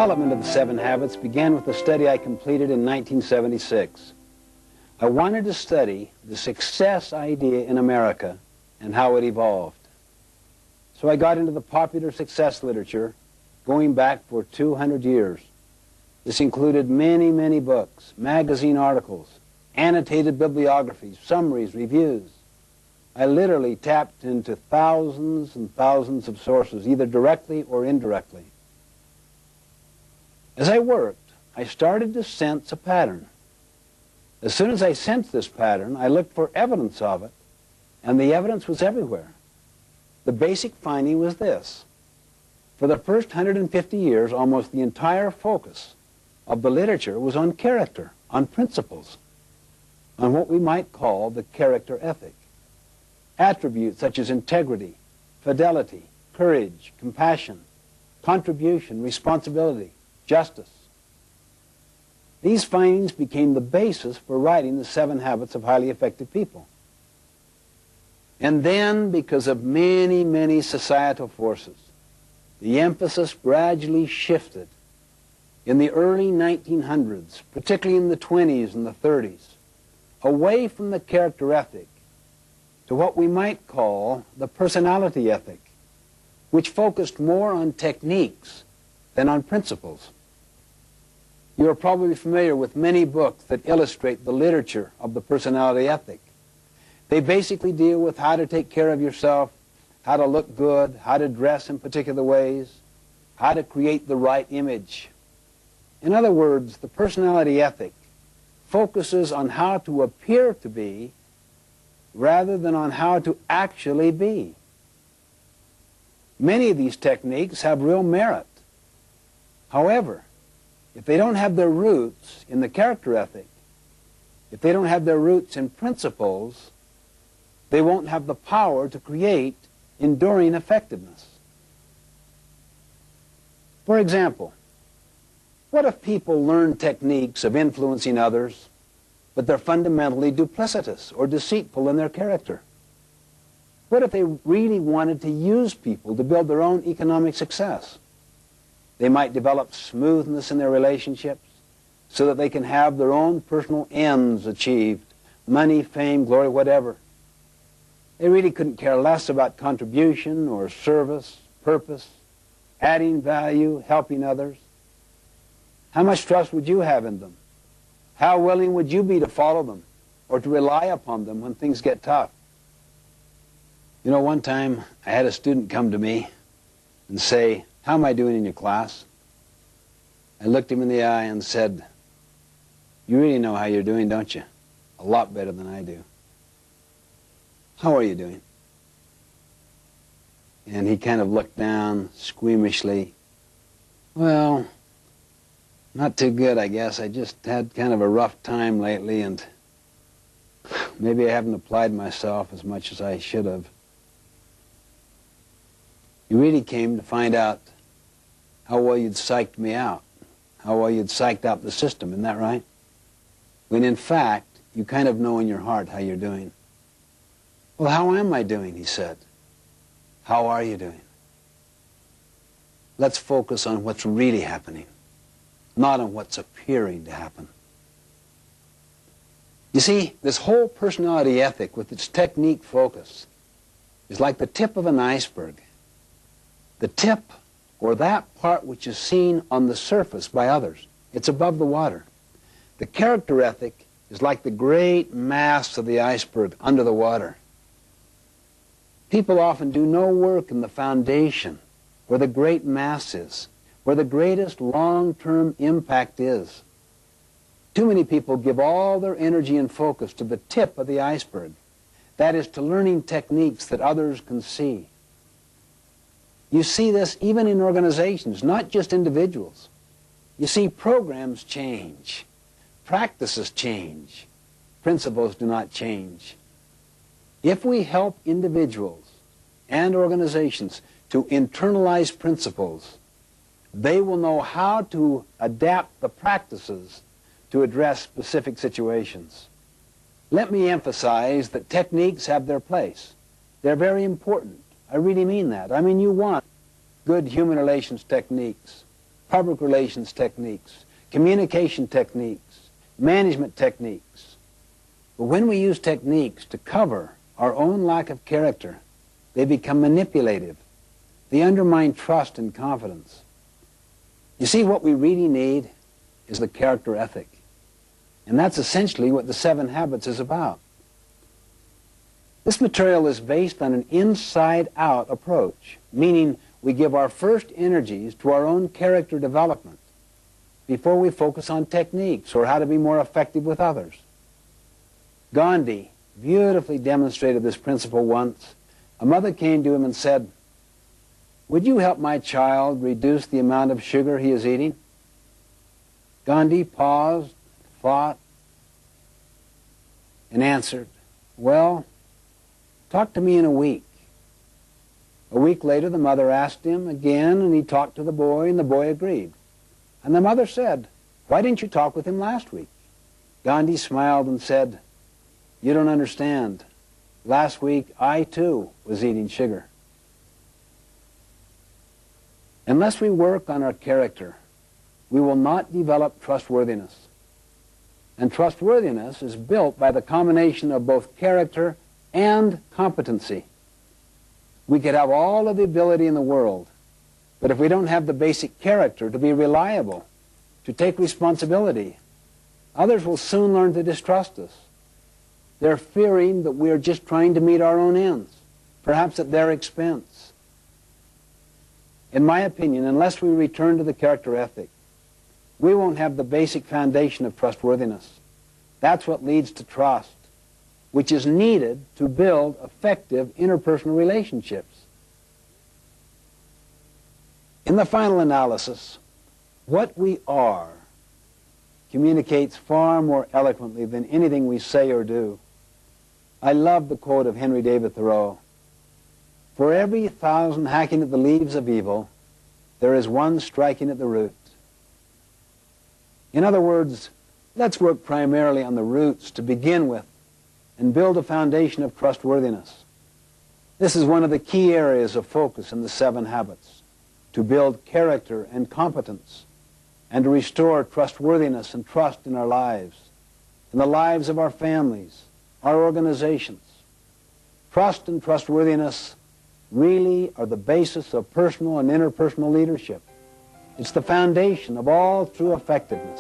development of the Seven Habits began with a study I completed in 1976. I wanted to study the success idea in America and how it evolved. So I got into the popular success literature going back for 200 years. This included many, many books, magazine articles, annotated bibliographies, summaries, reviews. I literally tapped into thousands and thousands of sources, either directly or indirectly. As I worked, I started to sense a pattern. As soon as I sensed this pattern, I looked for evidence of it, and the evidence was everywhere. The basic finding was this. For the first 150 years, almost the entire focus of the literature was on character, on principles, on what we might call the character ethic. Attributes such as integrity, fidelity, courage, compassion, contribution, responsibility, justice. These findings became the basis for writing the Seven Habits of Highly Effective People. And then, because of many, many societal forces, the emphasis gradually shifted in the early 1900s, particularly in the 20s and the 30s, away from the character ethic to what we might call the personality ethic, which focused more on techniques than on principles. You are probably familiar with many books that illustrate the literature of the personality ethic. They basically deal with how to take care of yourself, how to look good, how to dress in particular ways, how to create the right image. In other words, the personality ethic focuses on how to appear to be rather than on how to actually be. Many of these techniques have real merit. However, if they don't have their roots in the character ethic, if they don't have their roots in principles, they won't have the power to create enduring effectiveness. For example, what if people learn techniques of influencing others, but they're fundamentally duplicitous or deceitful in their character? What if they really wanted to use people to build their own economic success? They might develop smoothness in their relationships so that they can have their own personal ends achieved, money, fame, glory, whatever. They really couldn't care less about contribution or service, purpose, adding value, helping others. How much trust would you have in them? How willing would you be to follow them or to rely upon them when things get tough? You know, one time I had a student come to me and say, "How am I doing in your class?" I looked him in the eye and said, "You really know how you're doing, don't you? A lot better than I do. How are you doing?" And he kind of looked down squeamishly. "Well, not too good, I guess. I just had kind of a rough time lately, and maybe I haven't applied myself as much as I should have." You really came to find out how well you'd psyched me out, how well you'd psyched out the system, isn't that right? When in fact, you kind of know in your heart how you're doing. "Well, how am I doing?" he said. "How are you doing?" Let's focus on what's really happening, not on what's appearing to happen. You see, this whole personality ethic with its technique focus is like the tip of an iceberg. The tip, or that part which is seen on the surface by others. It's above the water. The character ethic is like the great mass of the iceberg under the water. People often do no work in the foundation, where the great mass is, where the greatest long-term impact is. Too many people give all their energy and focus to the tip of the iceberg. That is, to learning techniques that others can see. You see this even in organizations, not just individuals. You see, programs change. Practices change. Principles do not change. If we help individuals and organizations to internalize principles, they will know how to adapt the practices to address specific situations. Let me emphasize that techniques have their place. They're very important. I really mean that. I mean, you want good human relations techniques, public relations techniques, communication techniques, management techniques. But when we use techniques to cover our own lack of character, they become manipulative. They undermine trust and confidence. You see, what we really need is the character ethic. And that's essentially what the 7 Habits is about. This material is based on an inside-out approach, meaning we give our first energies to our own character development before we focus on techniques or how to be more effective with others. Gandhi beautifully demonstrated this principle once. A mother came to him and said, "Would you help my child reduce the amount of sugar he is eating?" Gandhi paused, thought, and answered, "Well, talk to me in a week." A week later, the mother asked him again, and he talked to the boy, and the boy agreed. And the mother said, "Why didn't you talk with him last week?" Gandhi smiled and said, "You don't understand. Last week, I too was eating sugar." Unless we work on our character, we will not develop trustworthiness. And trustworthiness is built by the combination of both character and competency. We could have all of the ability in the world, but if we don't have the basic character to be reliable, to take responsibility, others will soon learn to distrust us. They're fearing that we are just trying to meet our own ends, perhaps at their expense. In my opinion, unless we return to the character ethic, we won't have the basic foundation of trustworthiness. That's what leads to trust, which is needed to build effective interpersonal relationships. In the final analysis, what we are communicates far more eloquently than anything we say or do. I love the quote of Henry David Thoreau: "For every 1,000 hacking at the leaves of evil, there is one striking at the root." In other words, let's work primarily on the roots to begin with and build a foundation of trustworthiness. This is one of the key areas of focus in the 7 Habits, to build character and competence and to restore trustworthiness and trust in our lives, in the lives of our families, our organizations. Trust and trustworthiness really are the basis of personal and interpersonal leadership. It's the foundation of all true effectiveness.